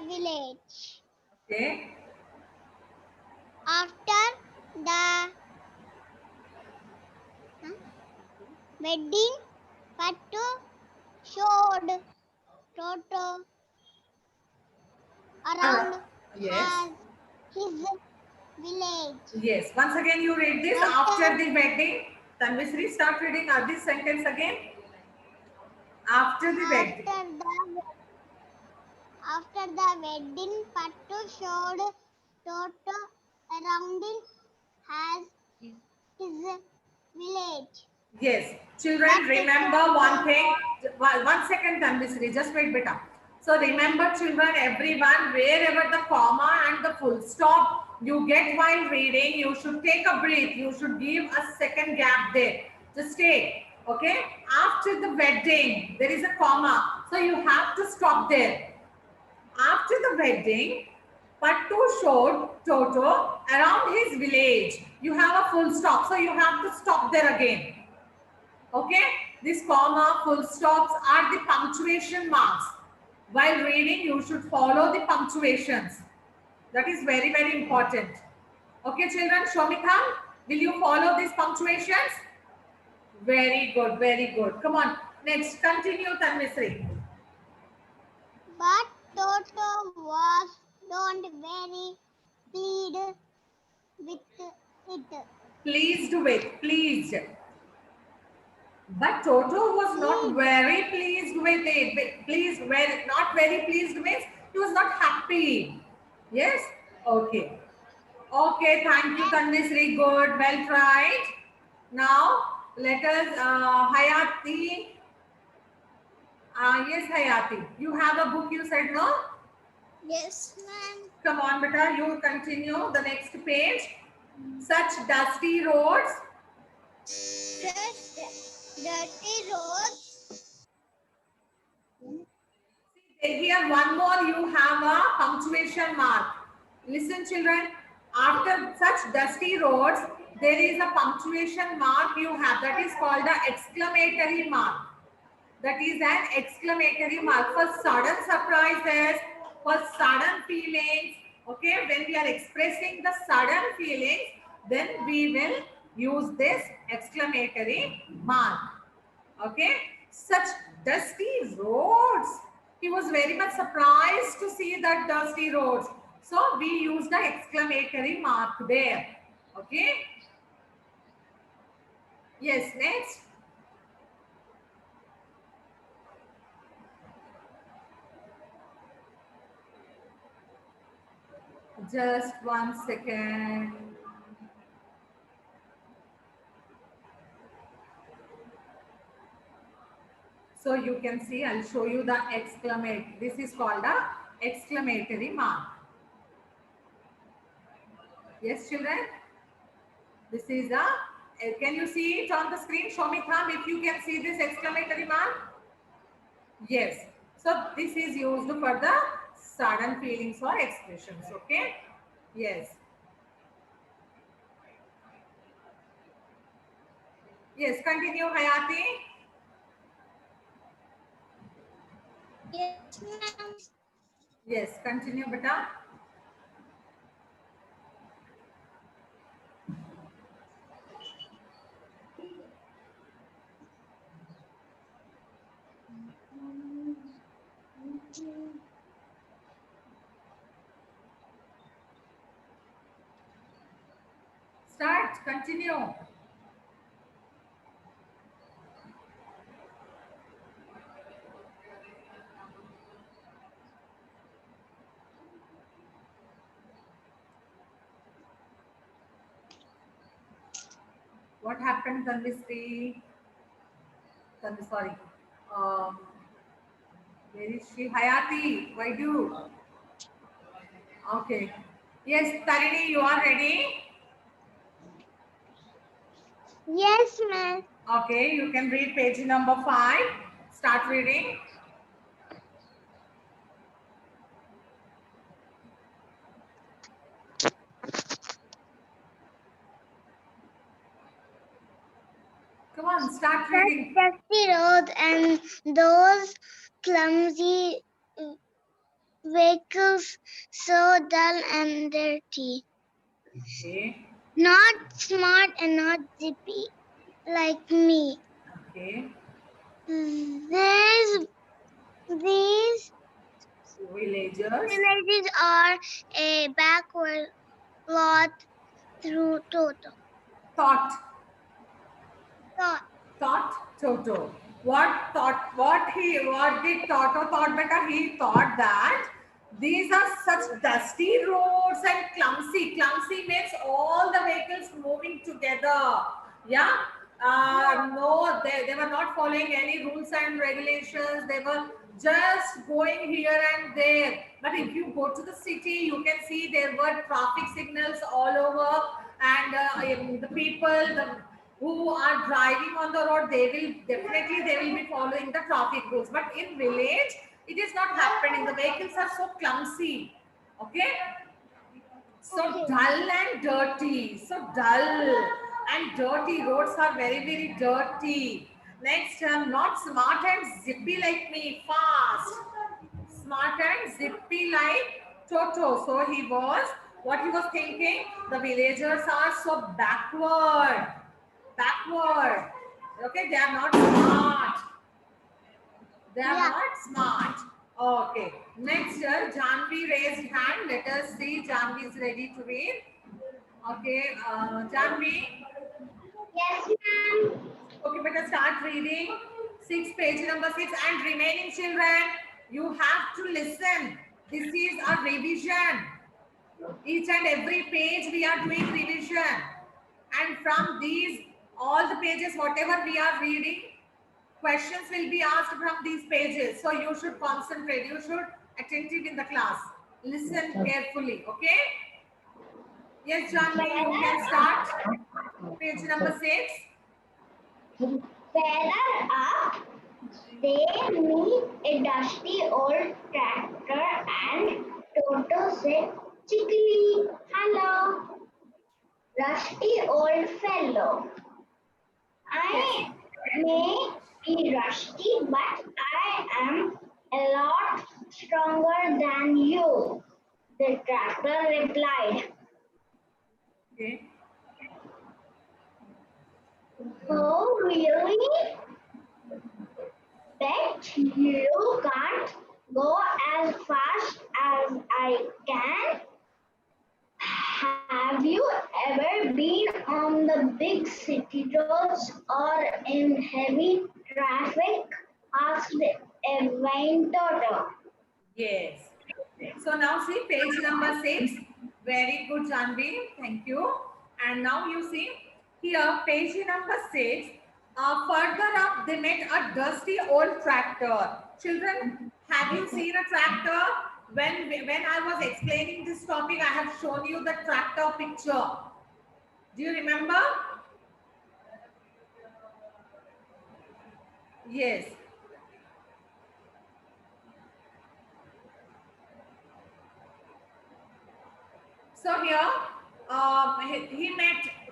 village. Okay. After the wedding, Pattu showed Toto around Yes. his village. Yes. Once again, you read this after the wedding. Tanvisri, start reading this sentence again. After the wedding. After the wedding, Pattu showed Toto around his village. Yes. Children, remember one thing. 1 second, Tanvisri. Just wait, beta. So remember, children, everyone, wherever the comma and the full stop you get while reading, you should take a breath. You should give a second gap there. Just take. Okay. After the wedding, there is a comma. So you have to stop there. After the wedding, Pattu showed Toto around his village. You have a full stop, so you have to stop there again. Okay, this comma, full stops are the punctuation marks. While reading, you should follow the punctuations. That is very, very important. Okay, children, Shomika, will you follow these punctuations? Very good, very good. Come on, next, continue, Tanvisri. But Toto was don't very pleased with it. Pleased with, pleased. But Toto was not very pleased with it. Pleased, very, not very pleased means he was not happy. Yes? Okay. Okay, thank you, Tanvisri. Good, well tried. Now, let us, Hayati. Yes, Hayati. You have a book, you said, no? Yes, ma'am. Come on, beta, you continue the next page. Such dusty roads. Dirty roads. Here, one more, you have a punctuation mark. Listen, children. After such dusty roads, there is a punctuation mark you have. That is called the exclamatory mark. That is an exclamatory mark for sudden surprises, for sudden feelings. Okay, when we are expressing the sudden feelings, then we will use this exclamatory mark. Okay, such dusty roads. He was very much surprised to see that dusty roads. So we use the exclamatory mark there. Okay. Yes, next. Just 1 second. So you can see, I'll show you the exclamate. This is called the exclamatory mark. Yes, children? This is a, can you see it on the screen? Show me thumb if you can see this exclamatory mark. Yes. So this is used for the sudden feelings or expressions. Okay. Yes. Yes. Continue, Hayati. Yes, ma'am. Yes. Continue, beta. Start. Continue. What happened, Tanvisri? Sorry. Um, where is she? Hayati. Why do? Okay. Yes, Tarini, you are ready? Yes, ma'am. Okay, you can read page number 5. Start reading. Come on, start reading. Dusty roads and those clumsy vehicles so dull and dirty. Okay. Not smart and not zippy like me. Okay. These Villagers villages are a backward lot through Toto. thought. Thought. Thought Toto. What thought? What did Toto thought? Beta, he thought that these are such dusty roads and clumsy. Clumsy means all the vehicles moving together. Yeah. No, they were not following any rules and regulations. They were just going here and there. But if you go to the city, you can see there were traffic signals all over, and the people, who are driving on the road, they will be following the traffic rules. But in village, it is not happening. The vehicles are so clumsy. Okay, so Okay. dull and dirty. So dull and dirty. Roads are very dirty. Next, not smart and zippy like me. Fast. Smart and zippy like Toto. So what he was thinking, the villagers are so backward. Backward. Okay, they are not smart. They are Yeah. not smart. Okay. Next, Janvi raised hand. Let us see. Janvi is ready to read. Okay, Janvi. Yes, ma'am. Okay, better start reading. Page number 6. And remaining children, you have to listen. This is a revision. Each and every page we are doing revision. And from these, all the pages, whatever we are reading, questions will be asked from these pages. So you should concentrate. You should attentive in the class. Listen carefully. Okay? Yes, Janvi, you can start. Page number 6. Feather up, they meet a dusty old tractor and Toto said, Chickly, hello, rusty old fellow. I may be rusty, but I am a lot stronger than you, the tractor replied. Okay. Oh, really? Bet you can't go as fast as I can. Have you ever been on the big city roads or in heavy traffic? Asked a vain Toto. Yes. So now see page number 6. Very good, Janvi. Thank you. And now you see here page number 6. Further up, they met a dusty old tractor. Children, have you seen a tractor? When I was explaining this topic, I have shown you the tractor picture. Do you remember? Yes. So here,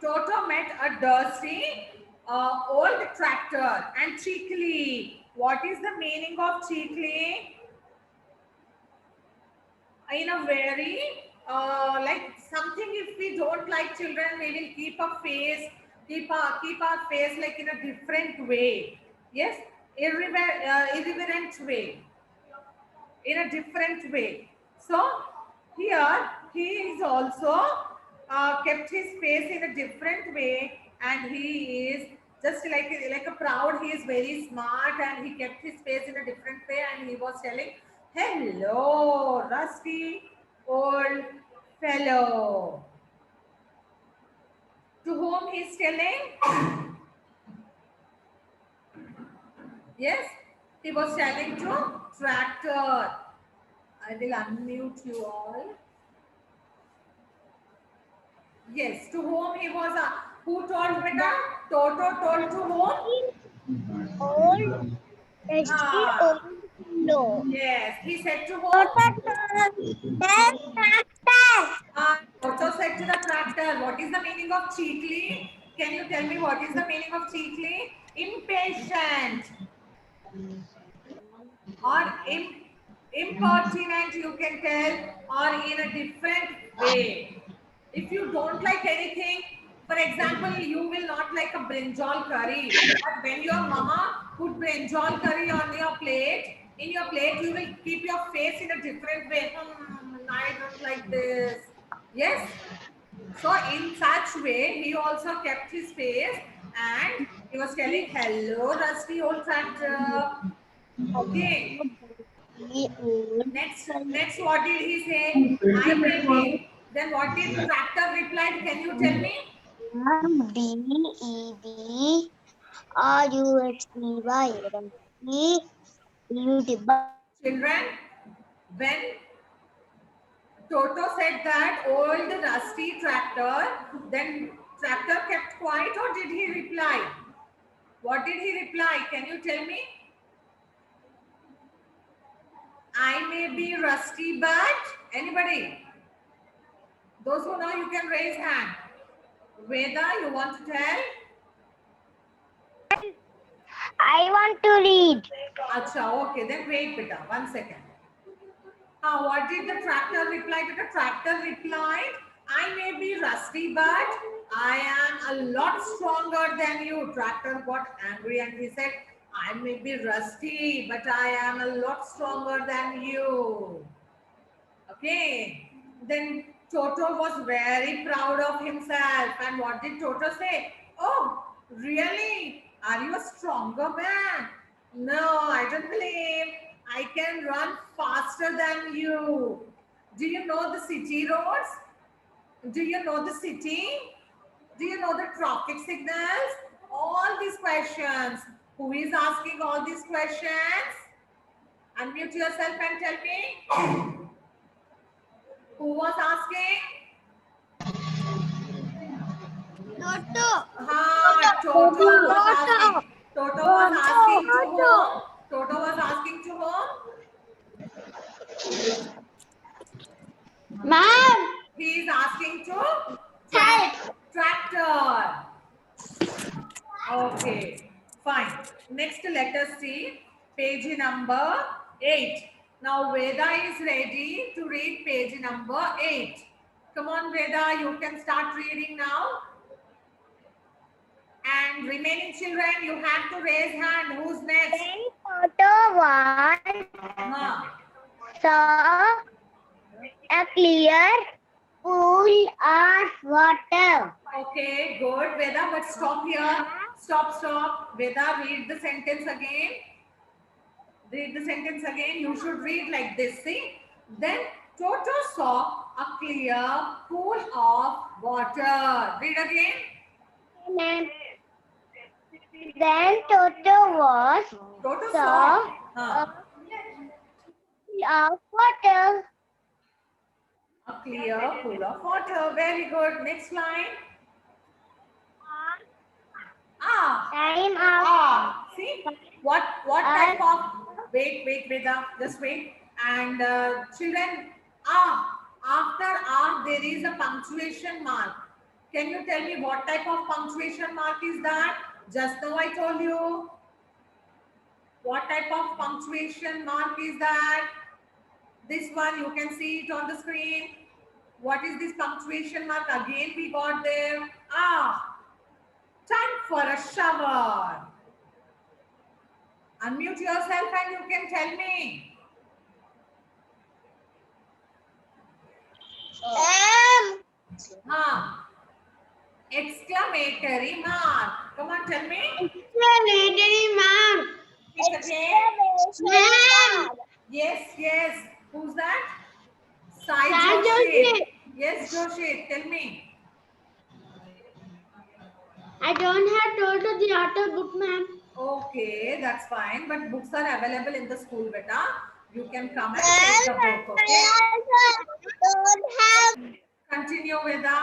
Toto met a dusty old tractor and Chikli. What is the meaning of Chikli? In a very, like something, if we don't like children, we will keep our face like in a different way. Yes, irreverent way, in a different way. So here he is also kept his face in a different way, and he is just like a proud. He is very smart, and he kept his face in a different way, and he was telling, "Hello, rusty old fellow." To whom he is telling? Yes, he was telling to tractor. I will unmute you all. Yes, to whom he was, who told beta? Toto told to whom? Old, dusty Ah, old fellow. yes, he said to whom? Toto said to the tractor. What is the meaning of cheekly? Can you tell me what is the meaning of cheekly? Impatient or impertinent you can tell, or in a different way. If you don't like anything, for example, you will not like a brinjal curry, but when your mama put brinjal curry on your plate, in your plate, you will keep your face in a different way. I don't like this. Yes. So in such way, he also kept his face and he was telling, "Hello, rusty old tractor." Okay. Next, what did he say? I may be. Then what did tractor replied? Can you tell me? Children, when Toto said that old rusty tractor, then tractor kept quiet or did he reply? What did he reply? Can you tell me? I may be rusty, but anybody? Those who know, you can raise hand. Veda, you want to tell? I want to read. Acha, okay, then wait, beta, 1 second. What did the tractor reply? The tractor replied, I may be rusty, but I am a lot stronger than you. Tractor got angry and he said, I may be rusty, but I am a lot stronger than you. Okay. Then Toto was very proud of himself. And what did Toto say? Oh, really? Are you a stronger man? No, I don't believe. I can run faster than you. Do you know the city roads? Do you know the city? Do you know the traffic signals? All these questions. Who is asking all these questions? Unmute yourself and tell me. Who was asking? Toto was asking. Toto was asking to whom? Toto was asking to whom? Ma'am. He is asking to Help. tractor. Okay, fine. Next, let us see page number 8. Now, Veda is ready to read page number 8. Come on, Veda, you can start reading now. And remaining children, you have to raise hand. Who's next? Then Toto one saw a clear pool of water. Okay, good. Veda, but stop here. Stop. Veda, read the sentence again. Read the sentence again. You should read like this. See? Then Toto saw a clear pool of water. Read again. Then Toto Toto saw saw a pool of water. a clear pool of water. Very good. Next line. Time of See what type of wait, Veda, just wait. And children, after there is a punctuation mark. Can you tell me what type of punctuation mark is that? Just now I told you. What type of punctuation mark is that? This one, you can see it on the screen. What is this punctuation mark? Again we got there. Time for a shower. Unmute yourself and you can tell me. Exclamatory mark. Come on, tell me. exclamatory mark. Exclamation. Yes. Who's that? Sai Joshi. Yes, Joshi. Tell me. I don't have Toto the author book, ma'am. Okay, that's fine. But books are available in the school, beta. You can come and take the book, okay? Don't have. Continue, Veda.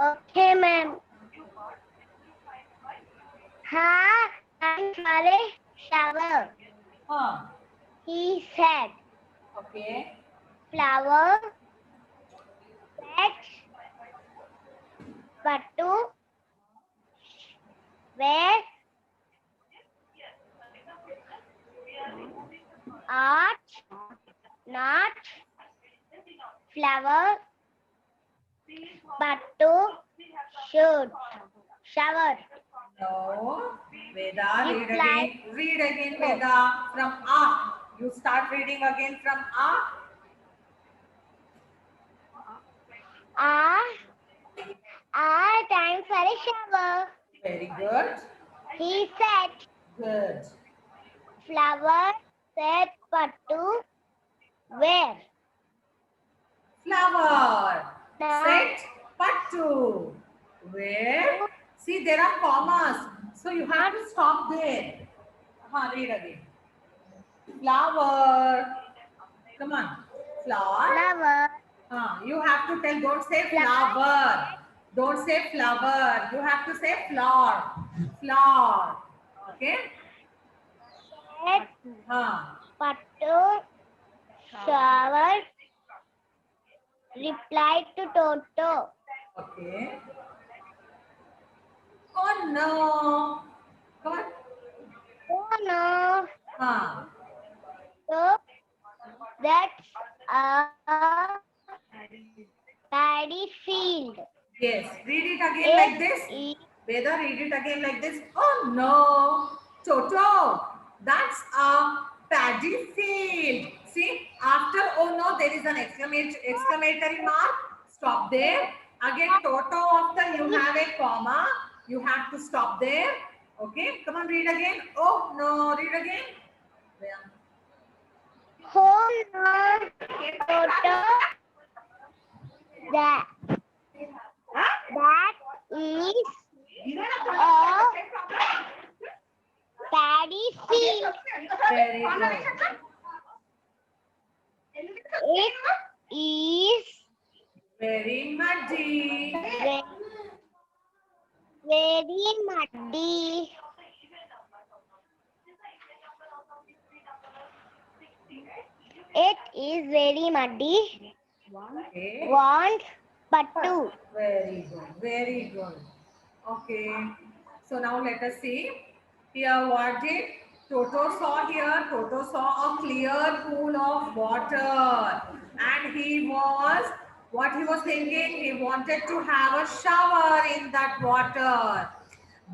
Okay, ma'am. Time for a shower. He said. Okay. Flower. Let's. Patu. Where Art, not, flower, pattu, should, shower. No. Veda, read Reply. again. Read again, Veda. From A. You start reading again from A. Time for a shower. Very good. He said, Good. flower said pattu, where? Flower. Now, Set pattu. Where? See, there are commas. So you have to stop there. Read again. Flower. Come on. Flower. flower, You have to tell, don't say flower. Don't say flower. You have to say flower. Flower. Okay? said pattu, shower, replied to Toto. Okay. Oh no. Come on. Oh no, so that's a paddy field. Yes. Read it again like this. Veda, read it again like this. Oh no. Toto. That's a paddy field. See, after oh no, there is an exclamatory mark. Stop there. Again, Toto, after you have a comma, you have to stop there. Okay, come on, read again. Oh no, read again. Oh no, Toto, that is a paddy field. Very good. It is Very muddy. very muddy. It is very muddy. Okay. Want pattu. Very good. Very good. Okay. So now let us see. Here what did Toto saw here? Toto saw a clear pool of water. And what he was thinking? He wanted to have a shower in that water.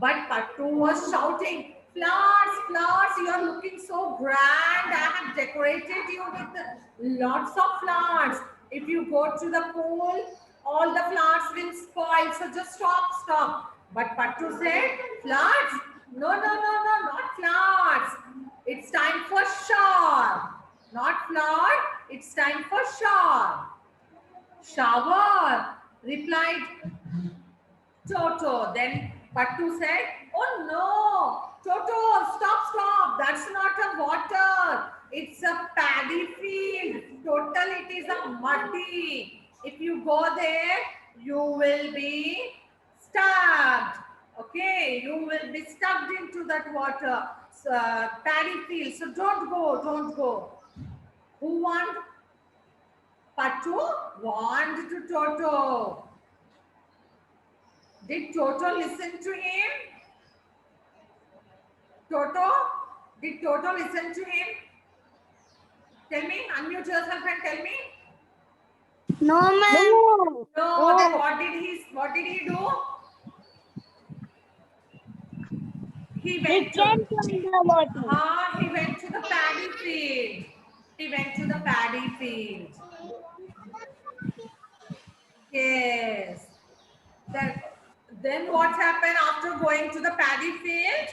But Pattu was shouting, flowers, flowers, you are looking so grand. I have decorated you with lots of flowers. If you go to the pool, all the flowers will spoil. So just stop. But Pattu said, flowers? No, not flowers. It's time for shower. Not flower, it's time for shower. Shower, replied Toto. Then Pattu said, oh no, Toto, stop. That's not a water. It's a paddy field. Total, it is a muddy. If you go there, you will be stuck. Okay, you will be stuck into that water. Paddy field. So don't go. Who want? Pattu warned to Toto. Did Toto listen to him? Did Toto listen to him? Tell me, unmute yourself and tell me. No, ma'am. No, then what did he do? He went to the water. he went to the paddy field. Yes. Then what happened after going to the paddy field?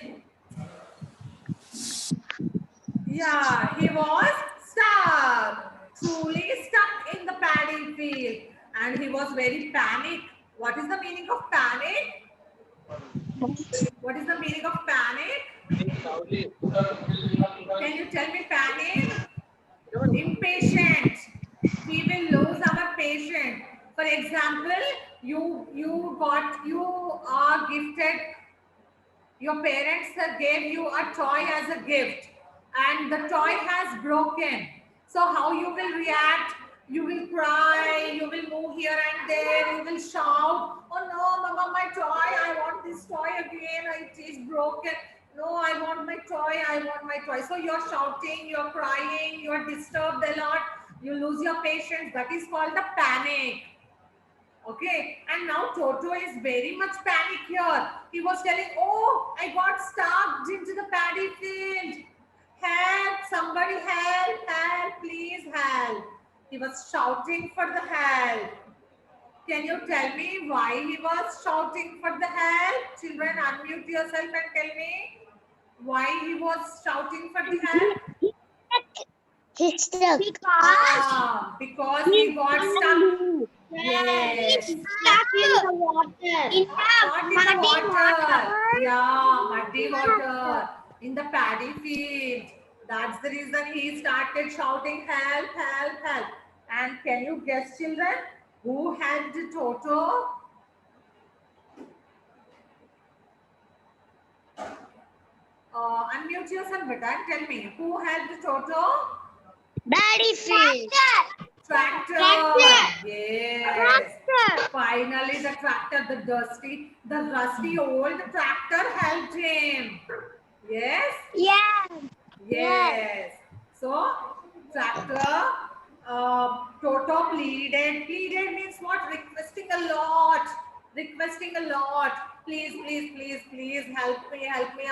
Yeah, he was stuck. Truly stuck in the paddy field. And he was very panicked. What is the meaning of panic? What is the meaning of panic? Can you tell me panic? Impatient. We will lose our patience. For example, you are gifted. Your parents gave you a toy as a gift, and the toy has broken. So how you will react? You will cry, you will move here and there, you will shout, oh no, mama, my toy, I want this toy again, it is broken. No, I want my toy, I want my toy. So you're shouting, you're crying, you're disturbed a lot, you lose your patience. That is called the panic. Okay, and now Toto is very much panic here. He was telling, oh, I got stuck into the paddy field. Help, somebody help, help, please help. He was shouting for the help. Can you tell me why he was shouting for the help? Children, unmute yourself and tell me why he was shouting for the help. He's stuck. Because he got stuck. Yes. Stuck in the water. Not in the water. Yeah, muddy water. In the paddy field. That's the reason he started shouting, help, help, help. And can you guess, children, who helped Toto? Unmute yourself, beta, and tell me, who helped Toto? Paddy field. Tractor. Tractor. Yes. Tractor. Finally, the tractor, the rusty old tractor helped him. Yes. Yeah. Yes. So, tractor, Toto pleaded. Pleaded means what? Requesting a lot. Requesting a lot. Please, please, please, please help me, help me.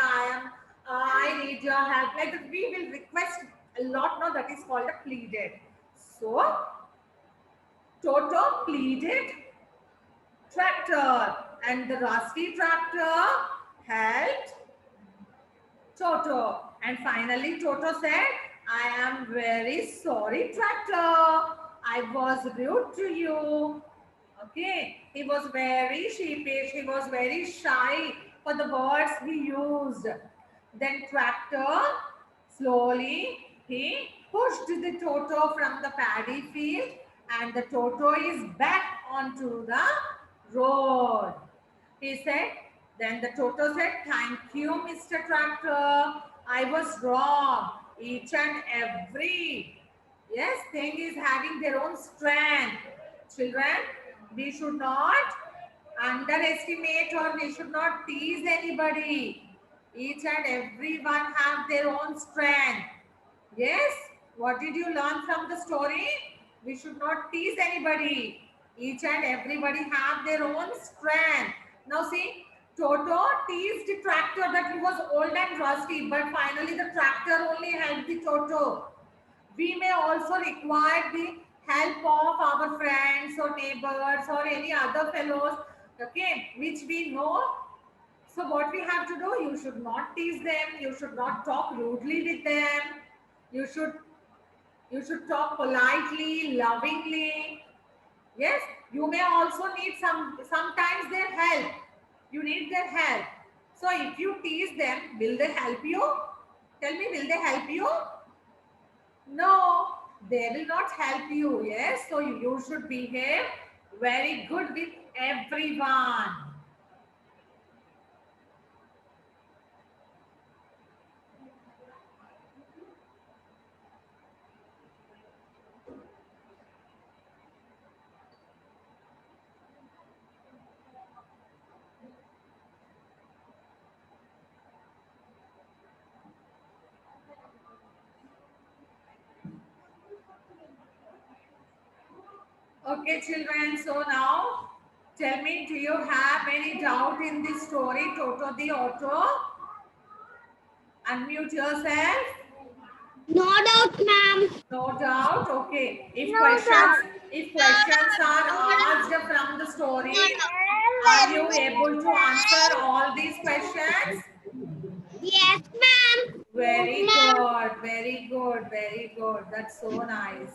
I need your help. Like that, we will request a lot. Now that is called a pleaded. So, Toto pleaded tractor, and the rusty tractor helped Toto. And finally, Toto said, I am very sorry, tractor. I was rude to you. Okay. He was very sheepish. He was very shy for the words he used. Then tractor, slowly, he pushed the Toto from the paddy field, and the Toto is back onto the road. He said, then the Toto said, thank you, Mr. Tractor. I was wrong. Each and every, yes, thing is having their own strength. Children, we should not underestimate or we should not tease anybody. Each and everyone have their own strength. Yes, what did you learn from the story? We should not tease anybody. Each and everybody have their own strength. Now see, Toto teased the tractor that he was old and rusty, but finally the tractor only helped the Toto. We may also require the help of our friends or neighbors or any other fellows, okay, which we know. So what we have to do, you should not tease them, you should not talk rudely with them, you should talk politely, lovingly. Yes, you may also need sometimes their help. You need their help. So if you tease them, will they help you? Tell me, will they help you? No, they will not help you. Yes, so you should behave very good with everyone. Okay, children. So now, tell me, do you have any doubt in this story, Toto the Auto? Unmute yourself. No doubt, ma'am. No doubt. Okay. If No questions are asked from the story, are you able to answer all these questions? Yes, ma'am. Very good. Very good. Very good. That's so nice.